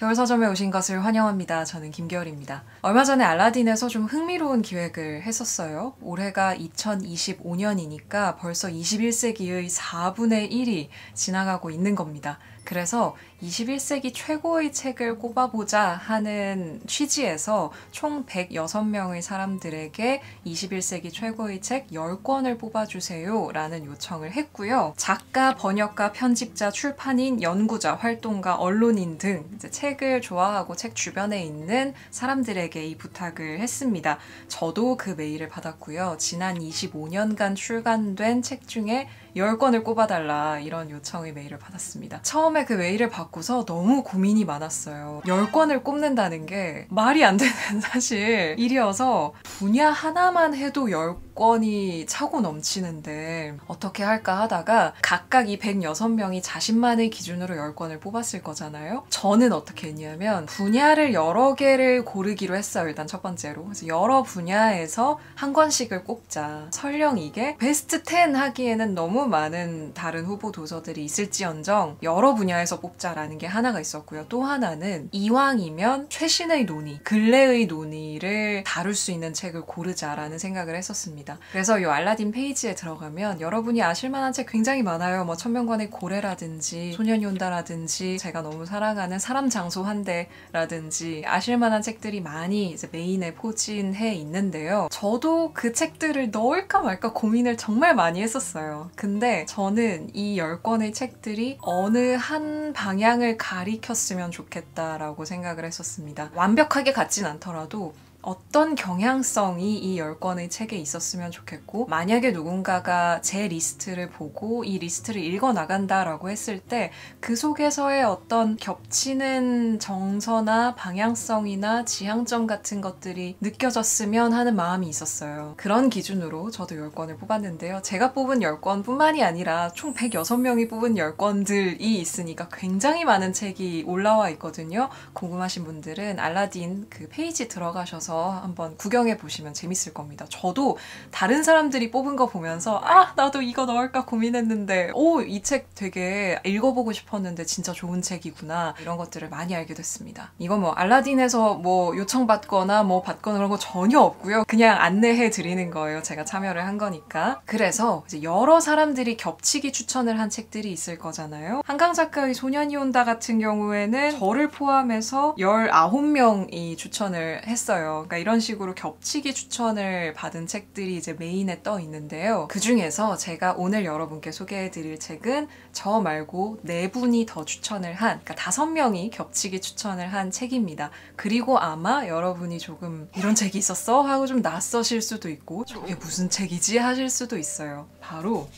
겨울서점에 오신 것을 환영합니다. 저는 김겨울입니다. 얼마 전에 알라딘에서 좀 흥미로운 기획을 했었어요. 올해가 2025년이니까 벌써 21세기의 4분의 1이 지나가고 있는 겁니다. 그래서 21세기 최고의 책을 꼽아보자 하는 취지에서 총 106명의 사람들에게 21세기 최고의 책 10권을 뽑아주세요 라는 요청을 했고요. 작가, 번역가, 편집자, 출판인, 연구자, 활동가, 언론인 등 이제 책을 좋아하고 책 주변에 있는 사람들에게 이 부탁을 했습니다. 저도 그 메일을 받았고요. 지난 25년간 출간된 책 중에 10권을 꼽아달라 이런 요청의 메일을 받았습니다. 처음에 그 메일을 받고서 너무 고민이 많았어요. 10권을 꼽는다는 게 말이 안 되는 사실 일이어서 분야 하나만 해도 10권이 차고 넘치는데 어떻게 할까 하다가 각각 이 106명이 자신만의 기준으로 10권을 뽑았을 거잖아요. 저는 어떻게 했냐면 분야를 여러 개를 고르기로 했어요. 일단 첫 번째로. 그래서 여러 분야에서 한 권씩을 꼽자. 설령 이게 베스트 10 하기에는 너무 많은 다른 후보 도서들이 있을지언정 여러 분야에서 뽑자라는 게 하나가 있었고요. 또 하나는 이왕이면 최신의 논의, 근래의 논의를 다룰 수 있는 책을 고르자라는 생각을 했었습니다. 그래서 이 알라딘 페이지에 들어가면 여러분이 아실 만한 책 굉장히 많아요. 뭐 천명관의 고래라든지 소년이 온다라든지 제가 너무 사랑하는 사람 장소 한 대라든지 아실 만한 책들이 많이 이제 메인에 포진해 있는데요. 저도 그 책들을 넣을까 말까 고민을 정말 많이 했었어요. 근데 저는 이 10권의 책들이 어느 한 방향을 가리켰으면 좋겠다라고 생각을 했었습니다. 완벽하게 같진 않더라도 어떤 경향성이 이 10권의 책에 있었으면 좋겠고 만약에 누군가가 제 리스트를 보고 이 리스트를 읽어나간다라고 했을 때 그 속에서의 어떤 겹치는 정서나 방향성이나 지향점 같은 것들이 느껴졌으면 하는 마음이 있었어요. 그런 기준으로 저도 10권을 뽑았는데요. 제가 뽑은 10권 뿐만이 아니라 총 106명이 뽑은 10권들이 있으니까 굉장히 많은 책이 올라와 있거든요. 궁금하신 분들은 알라딘 그 페이지 들어가셔서 한번 구경해 보시면 재밌을 겁니다. 저도 다른 사람들이 뽑은 거 보면서 나도 이거 넣을까 고민했는데 이 책 되게 읽어보고 싶었는데 진짜 좋은 책이구나 이런 것들을 많이 알게 됐습니다. 이거 뭐 알라딘에서 뭐 요청받거나 뭐 받거나 그런 거 전혀 없고요. 그냥 안내해 드리는 거예요. 제가 참여를 한 거니까. 그래서 이제 여러 사람들이 겹치기 추천을 한 책들이 있을 거잖아요. 한강 작가의 소년이 온다 같은 경우에는 저를 포함해서 19명이 추천을 했어요. 그러니까 이런 식으로 겹치기 추천을 받은 책들이 이제 메인에 떠 있는데요. 그 중에서 제가 오늘 여러분께 소개해드릴 책은 저 말고 4분이 더 추천을 한, 그러니까 5명이 겹치기 추천을 한 책입니다. 그리고 아마 여러분이 조금 이런 책이 있었어? 하고 좀 낯서실 수도 있고 저게 무슨 책이지? 하실 수도 있어요. 바로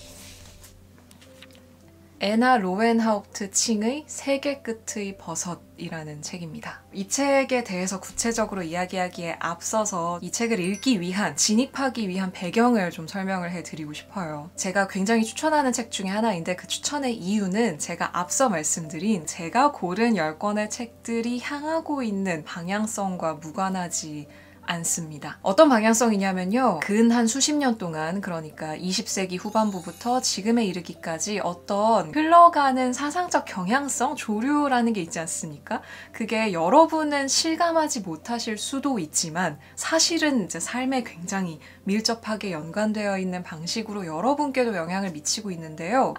애나 로웬하우프트 칭의 세계 끝의 버섯이라는 책입니다. 이 책에 대해서 구체적으로 이야기하기에 앞서서 이 책을 읽기 위한, 진입하기 위한 배경을 좀 설명을 해드리고 싶어요. 제가 굉장히 추천하는 책 중에 하나인데 그 추천의 이유는 제가 앞서 말씀드린 제가 고른 10권의 책들이 향하고 있는 방향성과 무관하지 않습니다. 어떤 방향성이냐면요. 근 한 수십 년 동안, 그러니까 20세기 후반부부터 지금에 이르기까지 어떤 흘러가는 사상적 경향성, 조류라는 게 있지 않습니까? 그게 여러분은 실감하지 못하실 수도 있지만 사실은 이제 삶에 굉장히 밀접하게 연관되어 있는 방식으로 여러분께도 영향을 미치고 있는데요.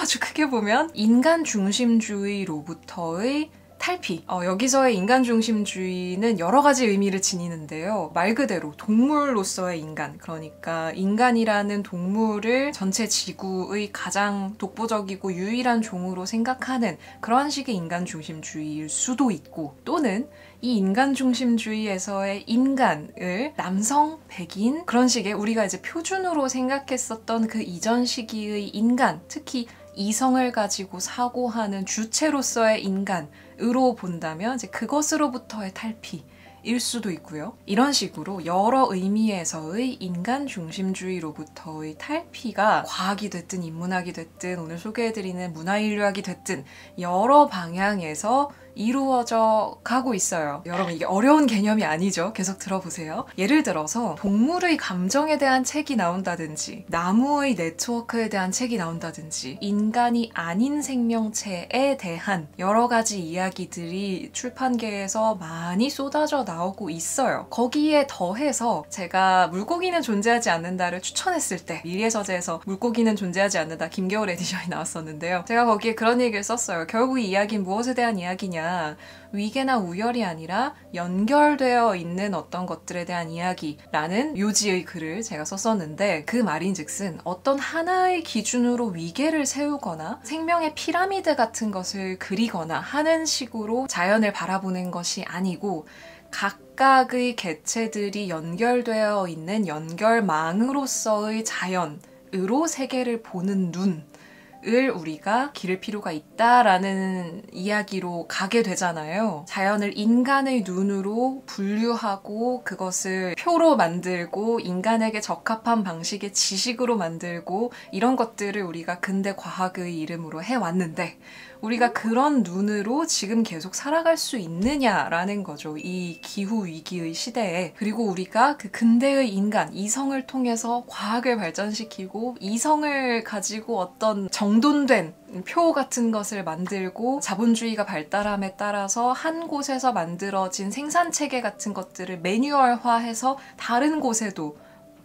아주 크게 보면 인간 중심주의로부터의 탈피. 여기서의 인간 중심주의는 여러 가지 의미를 지니는데요. 말 그대로 동물로서의 인간, 그러니까 인간이라는 동물을 전체 지구의 가장 독보적이고 유일한 종으로 생각하는 그런 식의 인간 중심주의일 수도 있고, 또는 이 인간 중심주의에서의 인간을 남성, 백인 그런 식의 우리가 이제 표준으로 생각했었던 그 이전 시기의 인간, 특히 이성을 가지고 사고하는 주체로서의 인간으로 본다면 이제 그것으로부터의 탈피일 수도 있고요. 이런 식으로 여러 의미에서의 인간 중심주의로부터의 탈피가 과학이 됐든 인문학이 됐든 오늘 소개해드리는 문화인류학이 됐든 여러 방향에서 이루어져 가고 있어요. 여러분 이게 어려운 개념이 아니죠. 계속 들어보세요. 예를 들어서 동물의 감정에 대한 책이 나온다든지 나무의 네트워크에 대한 책이 나온다든지 인간이 아닌 생명체에 대한 여러 가지 이야기들이 출판계에서 많이 쏟아져 나오고 있어요. 거기에 더해서 제가 물고기는 존재하지 않는다를 추천했을 때 미리의 서재에서 물고기는 존재하지 않는다 김겨울 에디션이 나왔었는데요. 제가 거기에 그런 얘기를 썼어요. 결국 이 이야기는 무엇에 대한 이야기냐? 위계나 우열이 아니라 연결되어 있는 어떤 것들에 대한 이야기라는 묘지의 글을 제가 썼었는데 그 말인즉슨 어떤 하나의 기준으로 위계를 세우거나 생명의 피라미드 같은 것을 그리거나 하는 식으로 자연을 바라보는 것이 아니고 각각의 개체들이 연결되어 있는 연결망으로서의 자연으로 세계를 보는 눈을 우리가 기를 필요가 있다라는 이야기로 가게 되잖아요. 자연을 인간의 눈으로 분류하고 그것을 표로 만들고 인간에게 적합한 방식의 지식으로 만들고 이런 것들을 우리가 근대 과학의 이름으로 해왔는데 우리가 그런 눈으로 지금 계속 살아갈 수 있느냐라는 거죠. 이 기후위기의 시대에. 그리고 우리가 그 근대의 인간, 이성을 통해서 과학을 발전시키고 이성을 가지고 어떤 정돈된 표 같은 것을 만들고 자본주의가 발달함에 따라서 한 곳에서 만들어진 생산체계 같은 것들을 매뉴얼화해서 다른 곳에도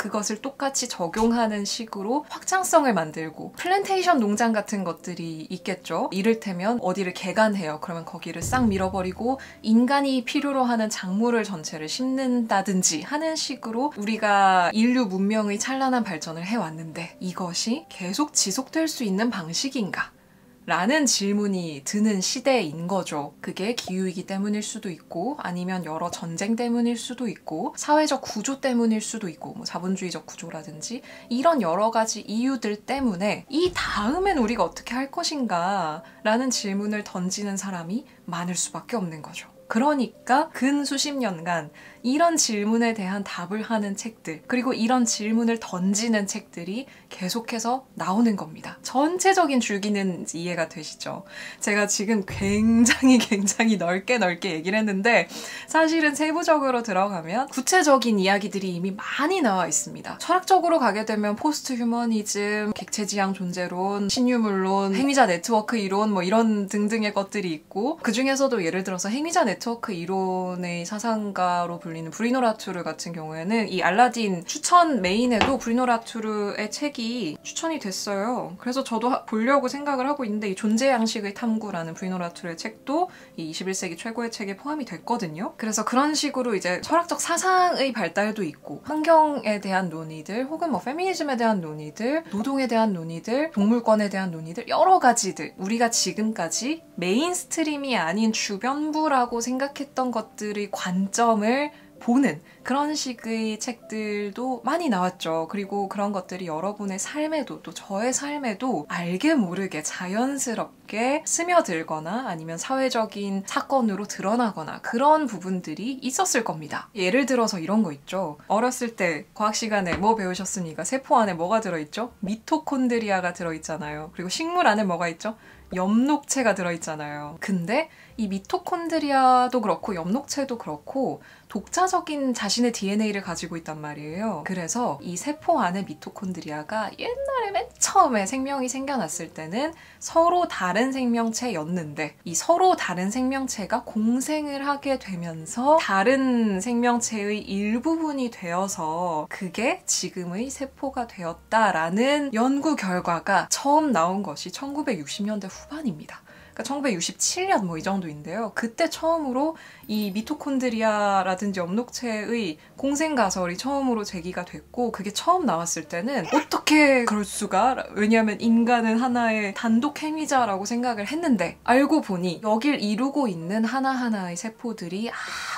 그것을 똑같이 적용하는 식으로 확장성을 만들고 플랜테이션 농장 같은 것들이 있겠죠. 이를테면 어디를 개간해요. 그러면 거기를 싹 밀어버리고 인간이 필요로 하는 작물을 전체를 심는다든지 하는 식으로 우리가 인류 문명의 찬란한 발전을 해왔는데 이것이 계속 지속될 수 있는 방식인가? 라는 질문이 드는 시대인 거죠. 그게 기후이기 때문일 수도 있고 아니면 여러 전쟁 때문일 수도 있고 사회적 구조 때문일 수도 있고 뭐 자본주의적 구조라든지 이런 여러 가지 이유들 때문에 이 다음엔 우리가 어떻게 할 것인가 라는 질문을 던지는 사람이 많을 수밖에 없는 거죠. 그러니까 근 수십 년간 이런 질문에 대한 답을 하는 책들 그리고 이런 질문을 던지는 책들이 계속해서 나오는 겁니다. 전체적인 줄기는 이해가 되시죠? 제가 지금 굉장히 넓게 얘기를 했는데 사실은 세부적으로 들어가면 구체적인 이야기들이 이미 많이 나와 있습니다. 철학적으로 가게 되면 포스트 휴머니즘, 객체지향 존재론, 신유물론, 행위자 네트워크 이론 뭐 이런 등등의 것들이 있고 그 중에서도 예를 들어서 행위자 네트워크 이론의 사상가로 불리는 브리노 라투르 같은 경우에는 이 알라딘 추천 메인에도 브리노 라투르의 책이 추천이 됐어요. 그래서 저도 보려고 생각을 하고 있는데 이 존재 양식의 탐구라는 브리노 라투르의 책도 이 21세기 최고의 책에 포함이 됐거든요. 그래서 그런 식으로 이제 철학적 사상의 발달도 있고 환경에 대한 논의들 혹은 뭐 페미니즘에 대한 논의들, 노동에 대한 논의들, 동물권에 대한 논의들 여러 가지들 우리가 지금까지 메인스트림이 아닌 주변부라고 생각했던 것들의 관점을 보는 그런 식의 책들도 많이 나왔죠. 그리고 그런 것들이 여러분의 삶에도 또 저의 삶에도 알게 모르게 자연스럽게 스며들거나 아니면 사회적인 사건으로 드러나거나 그런 부분들이 있었을 겁니다. 예를 들어서 이런 거 있죠. 어렸을 때 과학 시간에 뭐 배우셨습니까? 세포 안에 뭐가 들어있죠? 미토콘드리아가 들어있잖아요. 그리고 식물 안에 뭐가 있죠? 엽록체가 들어있잖아요. 근데 이 미토콘드리아도 그렇고 엽록체도 그렇고 독자적인 자신의 DNA를 가지고 있단 말이에요. 그래서 이 세포 안에 미토콘드리아가 옛날에 맨 처음에 생명이 생겨났을 때는 서로 다른 생명체였는데 이 서로 다른 생명체가 공생을 하게 되면서 다른 생명체의 일부분이 되어서 그게 지금의 세포가 되었다라는 연구 결과가 처음 나온 것이 1960년대 후반입니다. 그러니까 1967년 뭐 이 정도인데요. 그때 처음으로 이 미토콘드리아라든지 엽록체의 공생 가설이 처음으로 제기가 됐고 그게 처음 나왔을 때는 어떻게 그럴 수가? 왜냐하면 인간은 하나의 단독 행위자라고 생각을 했는데 알고 보니 여길 이루고 있는 하나하나의 세포들이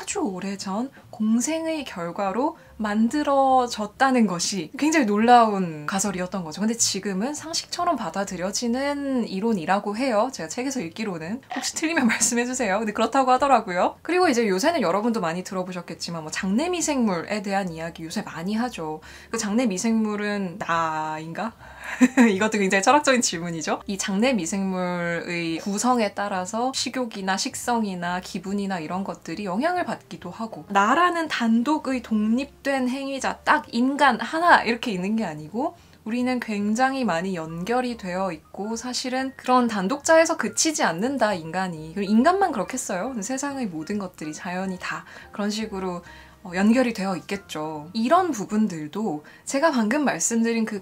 아주 오래전 공생의 결과로 만들어졌다는 것이 굉장히 놀라운 가설이었던 거죠. 근데 지금은 상식처럼 받아들여지는 이론이라고 해요. 제가 책에서 읽기로는. 혹시 틀리면 말씀해주세요. 근데 그렇다고 하더라고요. 그리고 이제 요새는 여러분도 많이 들어보셨겠지만 뭐 장내 미생물에 대한 이야기 요새 많이 하죠. 그 장내 미생물은 나인가? 이것도 굉장히 철학적인 질문이죠. 이 장내 미생물의 구성에 따라서 식욕이나 식성이나 기분이나 이런 것들이 영향을 받기도 하고, 나라는 단독의 독립된 행위자, 딱 인간 하나 이렇게 있는 게 아니고 우리는 굉장히 많이 연결이 되어 있고, 사실은 그런 단독자에서 그치지 않는다, 인간이. 인간만 그렇겠어요? 세상의 모든 것들이, 자연이 다 그런 식으로 연결이 되어 있겠죠. 이런 부분들도 제가 방금 말씀드린 그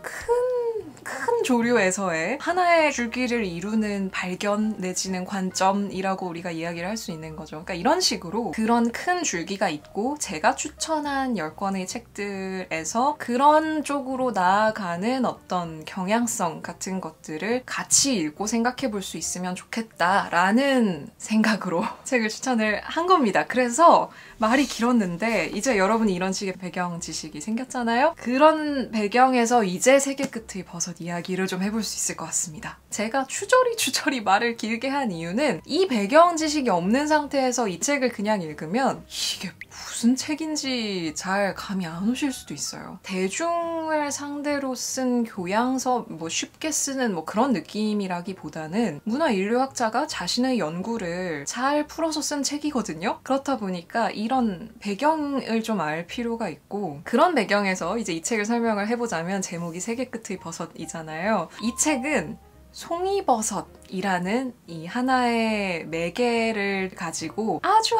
큰 조류에서의 하나의 줄기를 이루는 발견 내지는 관점이라고 우리가 이야기를 할 수 있는 거죠. 그러니까 이런 식으로 그런 큰 줄기가 있고, 제가 추천한 10권의 책들에서 그런 쪽으로 나아가는 어떤 경향성 같은 것들을 같이 읽고 생각해 볼 수 있으면 좋겠다라는 생각으로 책을 추천을 한 겁니다. 그래서 말이 길었는데 이제 여러분이 이런 식의 배경 지식이 생겼잖아요? 그런 배경에서 이제 세계 끝의 버섯 이야기를 좀 해볼 수 있을 것 같습니다. 제가 추저리 말을 길게 한 이유는 이 배경 지식이 없는 상태에서 이 책을 그냥 읽으면 이게 무슨 책인지 잘 감이 안 오실 수도 있어요. 대중을 상대로 쓴 교양서, 쉽게 쓰는 그런 느낌이라기보다는 문화인류학자가 자신의 연구를 잘 풀어서 쓴 책이거든요. 그렇다 보니까 이런 배경을 좀 알 필요가 있고, 그런 배경에서 이제 이 책을 설명을 해보자면, 제목이 세계 끝의 버섯이잖아요. 이 책은 송이버섯이라는 이 하나의 매개를 가지고 아주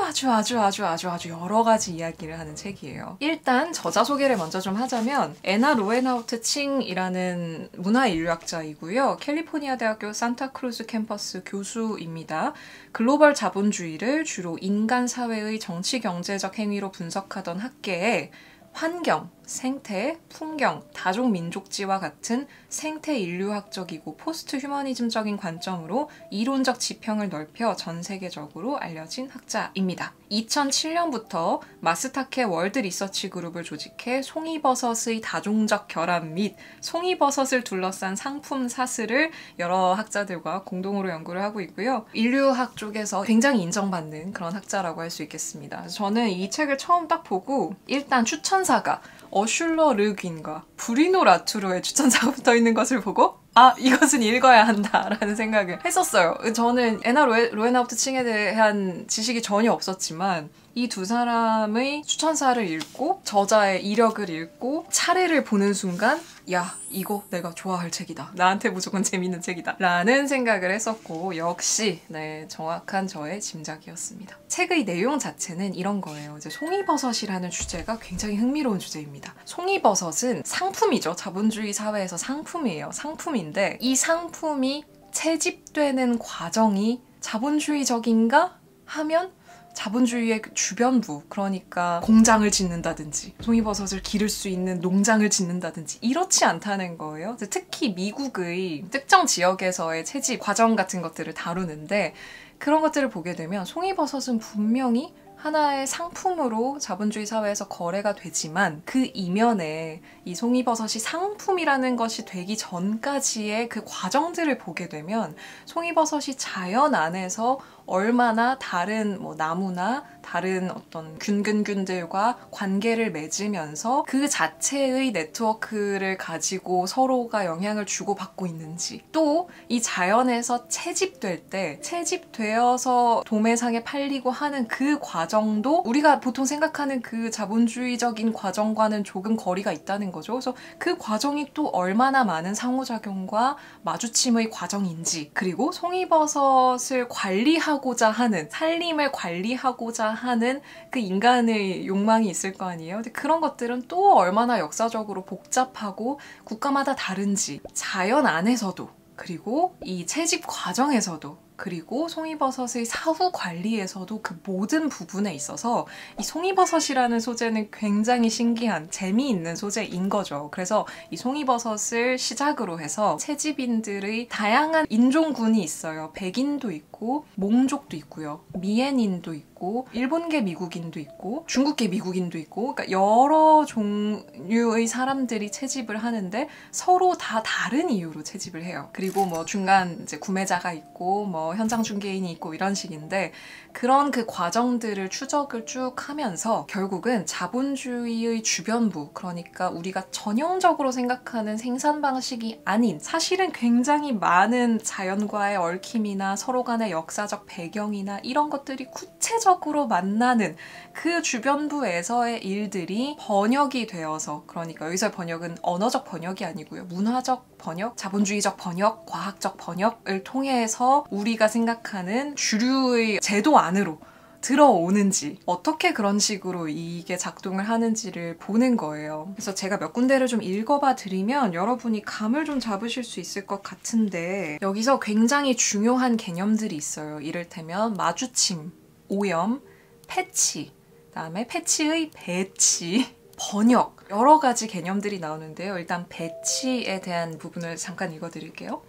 여러 가지 이야기를 하는 책이에요. 일단 저자 소개를 먼저 좀 하자면, 에나 로엔하우트 칭이라는 문화인류학자이고요. 캘리포니아 대학교 산타크루즈 캠퍼스 교수입니다. 글로벌 자본주의를 주로 인간 사회의 정치 경제적 행위로 분석하던 학계에 환경, 생태, 풍경, 다종민족지와 같은 생태 인류학적이고 포스트 휴머니즘적인 관점으로 이론적 지평을 넓혀 전 세계적으로 알려진 학자입니다. 2007년부터 마스타케 월드 리서치 그룹을 조직해 송이버섯의 다종적 결합 및 송이버섯을 둘러싼 상품 사슬을 여러 학자들과 공동으로 연구를 하고 있고요. 인류학 쪽에서 굉장히 인정받는 그런 학자라고 할 수 있겠습니다. 저는 이 책을 처음 딱 보고 일단 추천사가 어슐러 르귄과 브리노 라투로의 추천사가 붙어있는 것을 보고 이것은 읽어야 한다라는 생각을 했었어요. 저는 에나 로엔하우트 칭에 대한 지식이 전혀 없었지만 이 두 사람의 추천사를 읽고 저자의 이력을 읽고 차례를 보는 순간 야, 이거 내가 좋아할 책이다. 나한테 무조건 재밌는 책이다. 라는 생각을 했었고, 역시 정확한 저의 짐작이었습니다. 책의 내용 자체는 이런 거예요. 이제 송이버섯이라는 주제가 굉장히 흥미로운 주제입니다. 송이버섯은 상품이죠. 자본주의 사회에서 상품이에요. 상품인데 이 상품이 채집되는 과정이 자본주의적인가 하면 자본주의의 주변부, 그러니까 공장을 짓는다든지 송이버섯을 기를 수 있는 농장을 짓는다든지 이렇지 않다는 거예요. 특히 미국의 특정 지역에서의 채집 과정 같은 것들을 다루는데, 그런 것들을 보게 되면 송이버섯은 분명히 하나의 상품으로 자본주의 사회에서 거래가 되지만, 그 이면에 이 송이버섯이 상품이라는 것이 되기 전까지의 그 과정들을 보게 되면 송이버섯이 자연 안에서 얼마나 다른 나무나 다른 어떤 균근균들과 관계를 맺으면서 그 자체의 네트워크를 가지고 서로가 영향을 주고받고 있는지, 또 이 자연에서 채집될 때 채집되어서 도매상에 팔리고 하는 그 과정도 우리가 보통 생각하는 그 자본주의적인 과정과는 조금 거리가 있다는 거죠. 그래서 그 과정이 또 얼마나 많은 상호작용과 마주침의 과정인지, 그리고 송이버섯을 관리하고자 하는, 살림을 관리하고자 하는 그 인간의 욕망이 있을 거 아니에요. 근데 그런 것들은 또 얼마나 역사적으로 복잡하고 국가마다 다른지, 자연 안에서도, 그리고 이 채집 과정에서도, 그리고 송이버섯의 사후 관리에서도 그 모든 부분에 있어서 이 송이버섯이라는 소재는 굉장히 신기한, 재미있는 소재인 거죠. 그래서 이 송이버섯을 시작으로 해서 채집인들의 다양한 인종군이 있어요. 백인도 있고 몽족도 있고요. 미엔인도 있고 있고 일본계 미국인도 있고 중국계 미국인도 있고 그러니까 여러 종류의 사람들이 채집을 하는데 서로 다 다른 이유로 채집을 해요. 그리고 뭐 중간 이제 구매자가 있고 뭐 현장 중개인이 있고 이런 식인데 그런 그 과정들을 추적을 쭉 하면서 결국은 자본주의의 주변부, 그러니까 우리가 전형적으로 생각하는 생산 방식이 아닌 사실은 굉장히 많은 자연과의 얽힘이나 서로 간의 역사적 배경이나 이런 것들이 구체적으로 만나는 그 주변부에서의 일들이 번역이 되어서, 그러니까 여기서 번역은 언어적 번역이 아니고요. 문화적 번역, 자본주의적 번역, 과학적 번역을 통해서 우리가 생각하는 주류의 제도 안으로 들어오는지, 어떻게 그런 식으로 이게 작동을 하는지를 보는 거예요. 그래서 제가 몇 군데를 좀 읽어봐 드리면 여러분이 감을 좀 잡으실 수 있을 것 같은데, 여기서 굉장히 중요한 개념들이 있어요. 이를테면 마주침, 오염, 패치, 그다음에 패치의 배치, 번역, 여러 가지 개념들이 나오는데요. 일단 배치에 대한 부분을 잠깐 읽어드릴게요.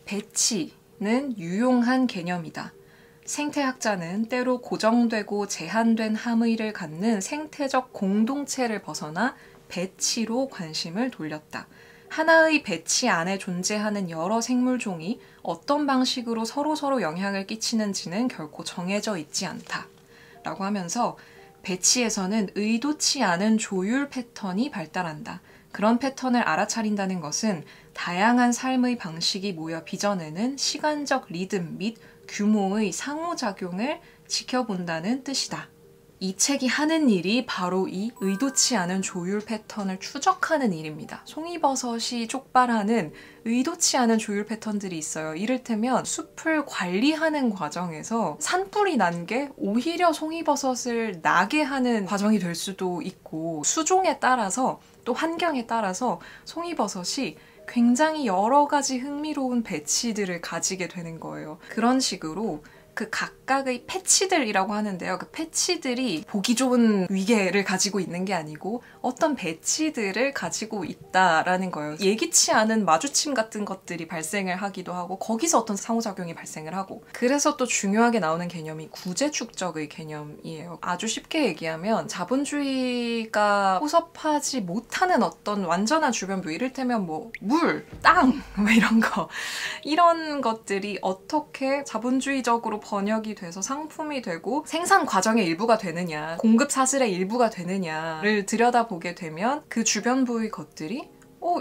배치는 유용한 개념이다. 생태학자는 때로 고정되고 제한된 함의를 갖는 생태적 공동체를 벗어나 배치로 관심을 돌렸다. 하나의 배치 안에 존재하는 여러 생물종이 어떤 방식으로 서로서로 영향을 끼치는지는 결코 정해져 있지 않다. 라고 하면서 배치에서는 의도치 않은 조율 패턴이 발달한다. 그런 패턴을 알아차린다는 것은 다양한 삶의 방식이 모여 빚어내는 시간적 리듬 및 규모의 상호작용을 지켜본다는 뜻이다. 이 책이 하는 일이 바로 이 의도치 않은 조율 패턴을 추적하는 일입니다. 송이버섯이 촉발하는 의도치 않은 조율 패턴들이 있어요. 이를테면 숲을 관리하는 과정에서 산불이 난 게 오히려 송이버섯을 나게 하는 과정이 될 수도 있고, 수종에 따라서 또 환경에 따라서 송이버섯이 굉장히 여러 가지 흥미로운 배치들을 가지게 되는 거예요. 그런 식으로 그 각각의 패치들이라고 하는데요. 그 패치들이 보기 좋은 위계를 가지고 있는 게 아니고 어떤 배치들을 가지고 있다라는 거예요. 예기치 않은 마주침 같은 것들이 발생을 하기도 하고 거기서 어떤 상호작용이 발생을 하고, 그래서 또 중요하게 나오는 개념이 구제축적의 개념이에요. 아주 쉽게 얘기하면 자본주의가 호섭하지 못하는 어떤 완전한 주변부, 이를테면 뭐 물, 땅 뭐 이런 거, 이런 것들이 어떻게 자본주의적으로 번역이 돼서 상품이 되고 생산 과정의 일부가 되느냐, 공급 사슬의 일부가 되느냐를 들여다보게 되면 그 주변부의 것들이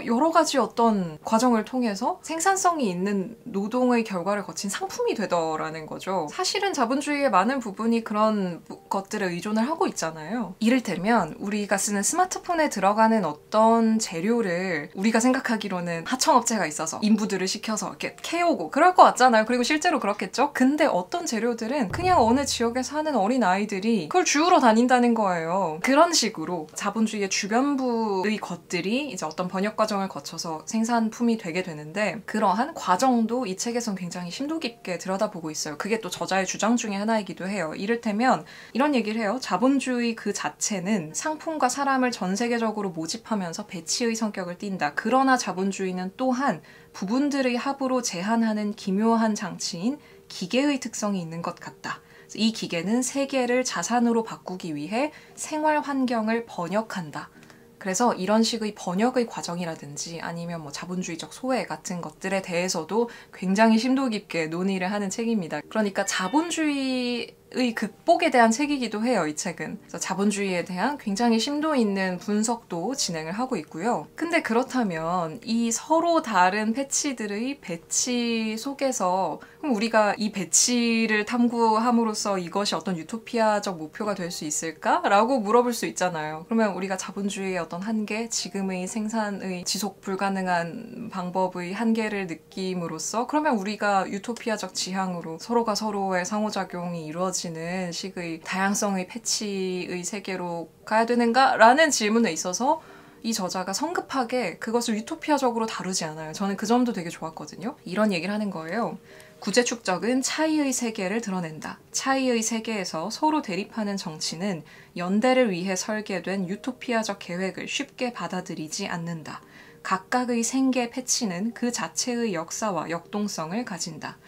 여러 가지 어떤 과정을 통해서 생산성이 있는 노동의 결과를 거친 상품이 되더라는 거죠. 사실은 자본주의의 많은 부분이 그런 것들에 의존을 하고 있잖아요. 이를테면 우리가 쓰는 스마트폰에 들어가는 어떤 재료를 우리가 생각하기로는 하청업체가 있어서 인부들을 시켜서 이렇게 캐오고 그럴 것 같잖아요. 그리고 실제로 그렇겠죠? 근데 어떤 재료들은 그냥 어느 지역에 사는 어린 아이들이 그걸 주우러 다닌다는 거예요. 그런 식으로 자본주의의 주변부의 것들이 이제 어떤 번역 과정을 거쳐서 생산품이 되게 되는데, 그러한 과정도 이 책에선 굉장히 심도 깊게 들여다보고 있어요. 그게 또 저자의 주장 중에 하나이기도 해요. 이를테면 이런 얘기를 해요. 자본주의 그 자체는 상품과 사람을 전 세계적으로 모집하면서 배치의 성격을 띈다. 그러나 자본주의는 또한 부분들의 합으로 제한하는 기묘한 장치인 기계의 특성이 있는 것 같다. 이 기계는 세계를 자산으로 바꾸기 위해 생활 환경을 번역한다. 그래서 이런 식의 번역의 과정이라든지 아니면 뭐 자본주의적 소외 같은 것들에 대해서도 굉장히 심도 깊게 논의를 하는 책입니다. 그러니까 자본주의의 극복에 대한 책이기도 해요, 이 책은. 그래서 자본주의에 대한 굉장히 심도 있는 분석도 진행을 하고 있고요. 근데 그렇다면 이 서로 다른 패치들의 배치 속에서 그럼 우리가 이 배치를 탐구함으로써 이것이 어떤 유토피아적 목표가 될 수 있을까? 라고 물어볼 수 있잖아요. 그러면 우리가 자본주의의 어떤 한계, 지금의 생산의 지속 불가능한 방법의 한계를 느낌으로써 그러면 우리가 유토피아적 지향으로 서로가 서로의 상호작용이 이루어지는 식의 다양성의 패치의 세계로 가야 되는가? 라는 질문에 있어서 이 저자가 성급하게 그것을 유토피아적으로 다루지 않아요. 저는 그 점도 되게 좋았거든요. 이런 얘기를 하는 거예요. 구제축적은 차이의 세계를 드러낸다. 차이의 세계에서 서로 대립하는 정치는 연대를 위해 설계된 유토피아적 계획을 쉽게 받아들이지 않는다. 각각의 생계 패치는 그 자체의 역사와 역동성을 가진다.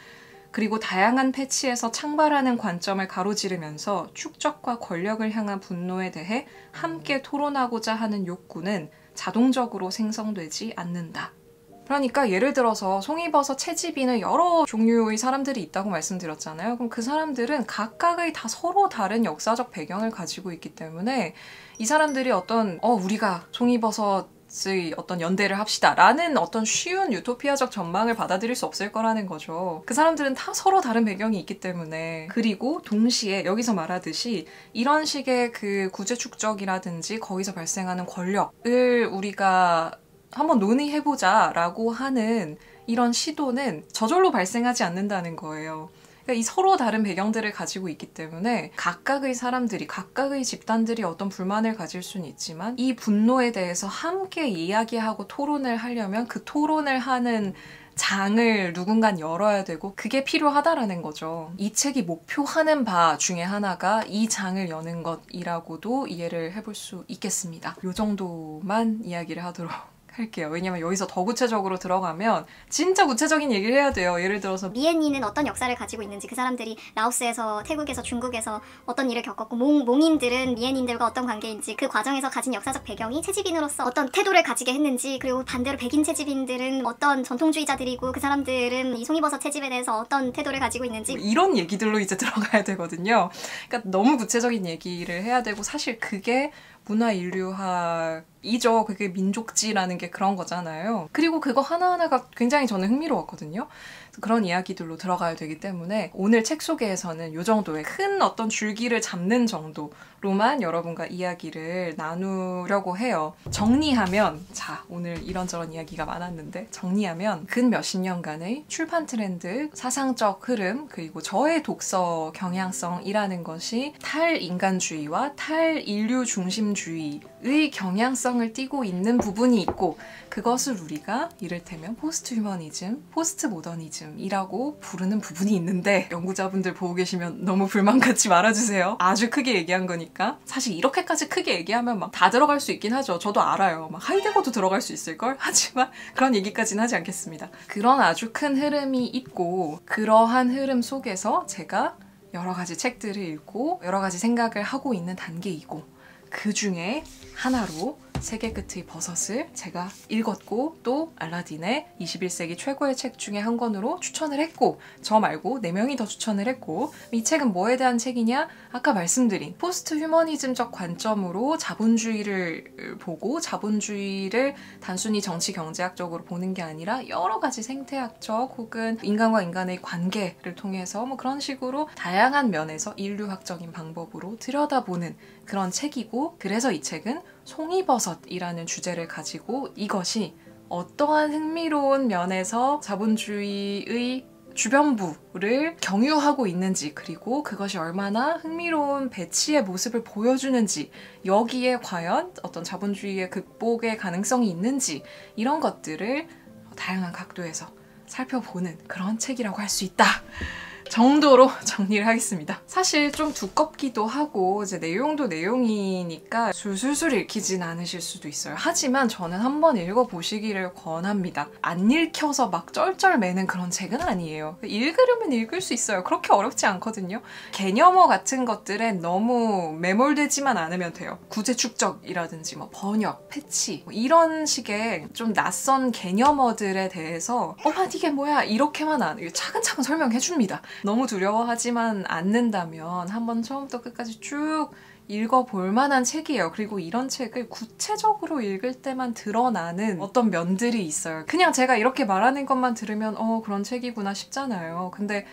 그리고 다양한 패치에서 창발하는 관점을 가로지르면서 축적과 권력을 향한 분노에 대해 함께 토론하고자 하는 욕구는 자동적으로 생성되지 않는다. 그러니까 예를 들어서 송이버섯 채집인은 여러 종류의 사람들이 있다고 말씀드렸잖아요. 그럼 그 사람들은 각각의 다 서로 다른 역사적 배경을 가지고 있기 때문에 이 사람들이 어떤 우리가 송이버섯의 어떤 연대를 합시다 라는 어떤 쉬운 유토피아적 전망을 받아들일 수 없을 거라는 거죠. 그 사람들은 다 서로 다른 배경이 있기 때문에. 그리고 동시에 여기서 말하듯이 이런 식의 그 구제 축적이라든지 거기서 발생하는 권력을 우리가 한번 논의해보자 라고 하는 이런 시도는 저절로 발생하지 않는다는 거예요. 그러니까 이 서로 다른 배경들을 가지고 있기 때문에 각각의 사람들이, 각각의 집단들이 어떤 불만을 가질 수는 있지만 이 분노에 대해서 함께 이야기하고 토론을 하려면 그 토론을 하는 장을 누군가 열어야 되고 그게 필요하다라는 거죠. 이 책이 목표하는 바 중에 하나가 이 장을 여는 것이라고도 이해를 해볼 수 있겠습니다. 이 정도만 이야기를 하도록 할게요. 왜냐면 여기서 더 구체적으로 들어가면 진짜 구체적인 얘기를 해야 돼요. 예를 들어서 미엔이는 어떤 역사를 가지고 있는지, 그 사람들이 라오스에서, 태국에서, 중국에서 어떤 일을 겪었고 몽인들은 미엔인들과 어떤 관계인지, 그 과정에서 가진 역사적 배경이 채집인으로서 어떤 태도를 가지게 했는지, 그리고 반대로 백인 채집인들은 어떤 전통주의자들이고 그 사람들은 이 송이버섯 채집에 대해서 어떤 태도를 가지고 있는지, 이런 얘기들로 이제 들어가야 되거든요. 그러니까 너무 구체적인 얘기를 해야 되고 사실 그게 문화인류학이죠. 그게 민족지라는 게 그런 거잖아요. 그리고 그거 하나하나가 굉장히 저는 흥미로웠거든요. 그런 이야기들로 들어가야 되기 때문에 오늘 책 소개에서는 이 정도의 큰 어떤 줄기를 잡는 정도로만 여러분과 이야기를 나누려고 해요. 정리하면, 자, 오늘 이런저런 이야기가 많았는데 정리하면 근 몇십 년간의 출판 트렌드, 사상적 흐름, 그리고 저의 독서 경향성이라는 것이 탈인간주의와 탈인류 중심주의의 경향성을 띠고 있는 부분이 있고, 그것을 우리가 이를테면 포스트 휴머니즘, 포스트 모더니즘이라고 부르는 부분이 있는데, 연구자분들 보고 계시면 너무 불만 갖지 말아주세요. 아주 크게 얘기한 거니까. 사실 이렇게까지 크게 얘기하면 막 다 들어갈 수 있긴 하죠. 저도 알아요. 막 하이데거도 들어갈 수 있을걸? 하지만 그런 얘기까지는 하지 않겠습니다. 그런 아주 큰 흐름이 있고, 그러한 흐름 속에서 제가 여러 가지 책들을 읽고 여러 가지 생각을 하고 있는 단계이고, 그 중에 하나로 세계 끝의 버섯을 제가 읽었고, 또 알라딘의 21세기 최고의 책 중에 한 권으로 추천을 했고, 저 말고 4명이 더 추천을 했고, 이 책은 뭐에 대한 책이냐? 아까 말씀드린 포스트 휴머니즘적 관점으로 자본주의를 보고, 자본주의를 단순히 정치 경제학적으로 보는 게 아니라 여러 가지 생태학적 혹은 인간과 인간의 관계를 통해서 뭐 그런 식으로 다양한 면에서 인류학적인 방법으로 들여다보는 그런 책이고, 그래서 이 책은 송이버섯이라는 주제를 가지고 이것이 어떠한 흥미로운 면에서 자본주의의 주변부를 경유하고 있는지, 그리고 그것이 얼마나 흥미로운 배치의 모습을 보여주는지, 여기에 과연 어떤 자본주의의 극복의 가능성이 있는지, 이런 것들을 다양한 각도에서 살펴보는 그런 책이라고 할 수 있다 정도로 정리를 하겠습니다. 사실 좀 두껍기도 하고 이제 내용도 내용이니까 술술술 읽히진 않으실 수도 있어요. 하지만 저는 한번 읽어보시기를 권합니다. 안 읽혀서 막 쩔쩔매는 그런 책은 아니에요. 읽으려면 읽을 수 있어요. 그렇게 어렵지 않거든요. 개념어 같은 것들에 너무 매몰되지만 않으면 돼요. 구제 축적이라든지 뭐 번역, 패치 뭐 이런 식의 좀 낯선 개념어들에 대해서 이게 뭐야 이렇게만 차근차근 설명해줍니다. 너무 두려워하지만 않는다면 한번 처음부터 끝까지 쭉 읽어볼 만한 책이에요. 그리고 이런 책을 구체적으로 읽을 때만 드러나는 어떤 면들이 있어요. 그냥 제가 이렇게 말하는 것만 들으면 그런 책이구나 싶잖아요. 근데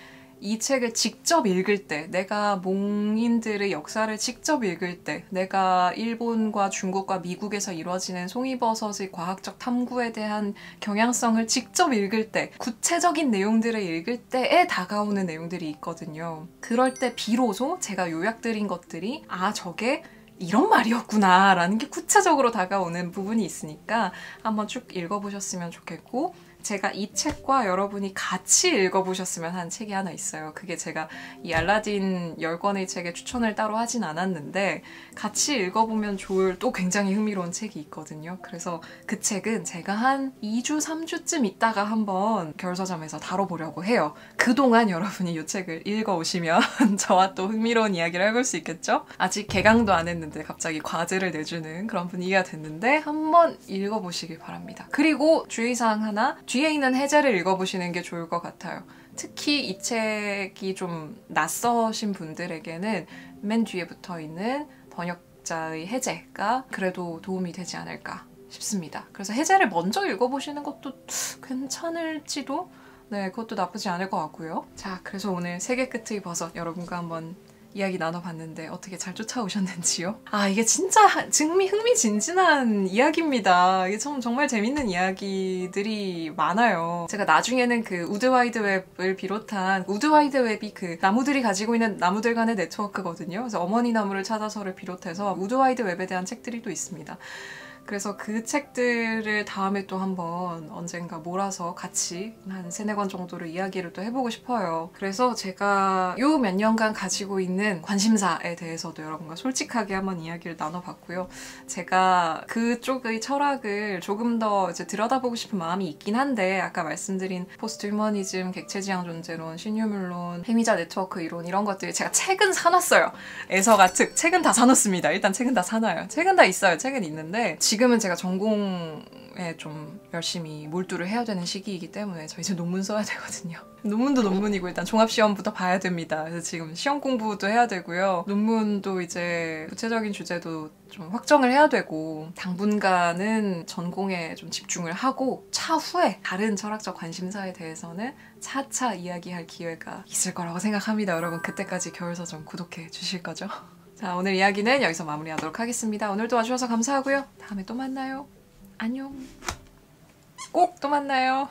이 책을 직접 읽을 때, 내가 몽인들의 역사를 직접 읽을 때, 내가 일본과 중국과 미국에서 이루어지는 송이버섯의 과학적 탐구에 대한 경향성을 직접 읽을 때, 구체적인 내용들을 읽을 때에 다가오는 내용들이 있거든요. 그럴 때 비로소 제가 요약드린 것들이 저게 이런 말이었구나 라는 게 구체적으로 다가오는 부분이 있으니까 한번 쭉 읽어보셨으면 좋겠고, 제가 이 책과 여러분이 같이 읽어보셨으면 하는 책이 하나 있어요. 그게 제가 이 알라딘 10권의 책에 추천을 따로 하진 않았는데 같이 읽어보면 좋을 또 굉장히 흥미로운 책이 있거든요. 그래서 그 책은 제가 한 2주, 3주쯤 있다가 한번 겨울서점에서 다뤄보려고 해요. 그동안 여러분이 이 책을 읽어오시면 저와 또 흥미로운 이야기를 해볼 수 있겠죠? 아직 개강도 안 했는데 갑자기 과제를 내주는 그런 분위기가 됐는데 한번 읽어보시길 바랍니다. 그리고 주의사항 하나, 뒤에 있는 해제를 읽어보시는 게 좋을 것 같아요. 특히 이 책이 좀 낯서신 분들에게는 맨 뒤에 붙어있는 번역자의 해제가 그래도 도움이 되지 않을까 싶습니다. 그래서 해제를 먼저 읽어보시는 것도 괜찮을지도, 네, 그것도 나쁘지 않을 것 같고요. 자, 그래서 오늘 세계 끝의 버섯 여러분과 한번 이야기 나눠봤는데 어떻게 잘 쫓아오셨는지요? 아, 이게 진짜 흥미진진한 이야기입니다. 이게 정말 재밌는 이야기들이 많아요. 제가 나중에는 그 우드와이드웹을 비롯한, 우드와이드웹이 그 나무들이 가지고 있는 나무들 간의 네트워크거든요. 그래서 어머니 나무를 찾아서를 비롯해서 우드와이드웹에 대한 책들이 또 있습니다. 그래서 그 책들을 다음에 또 한번 언젠가 몰아서 같이 한 3-4권 정도를 이야기를 또 해보고 싶어요. 그래서 제가 요 몇 년간 가지고 있는 관심사에 대해서도 여러분과 솔직하게 한번 이야기를 나눠봤고요. 제가 그쪽의 철학을 조금 더 이제 들여다보고 싶은 마음이 있긴 한데 아까 말씀드린 포스트 휴머니즘, 객체지향 존재론, 신유물론, 행위자 네트워크 이론 이런 것들 제가 책은 사놨어요. 에서가 특 책은 다 사놓습니다. 일단 책은 다 사놔요. 책은 다 있어요. 책은 있는데 지금은 제가 전공에 좀 열심히 몰두를 해야 되는 시기이기 때문에 저 이제 논문 써야 되거든요. 논문도 논문이고 일단 종합시험부터 봐야 됩니다. 그래서 지금 시험 공부도 해야 되고요. 논문도 이제 구체적인 주제도 좀 확정을 해야 되고 당분간은 전공에 좀 집중을 하고 차후에 다른 철학적 관심사에 대해서는 차차 이야기할 기회가 있을 거라고 생각합니다. 여러분 그때까지 겨울서점 구독해 주실 거죠? 자, 오늘 이야기는 여기서 마무리하도록 하겠습니다. 오늘도 와주셔서 감사하고요. 다음에 또 만나요. 안녕. 꼭 또 만나요.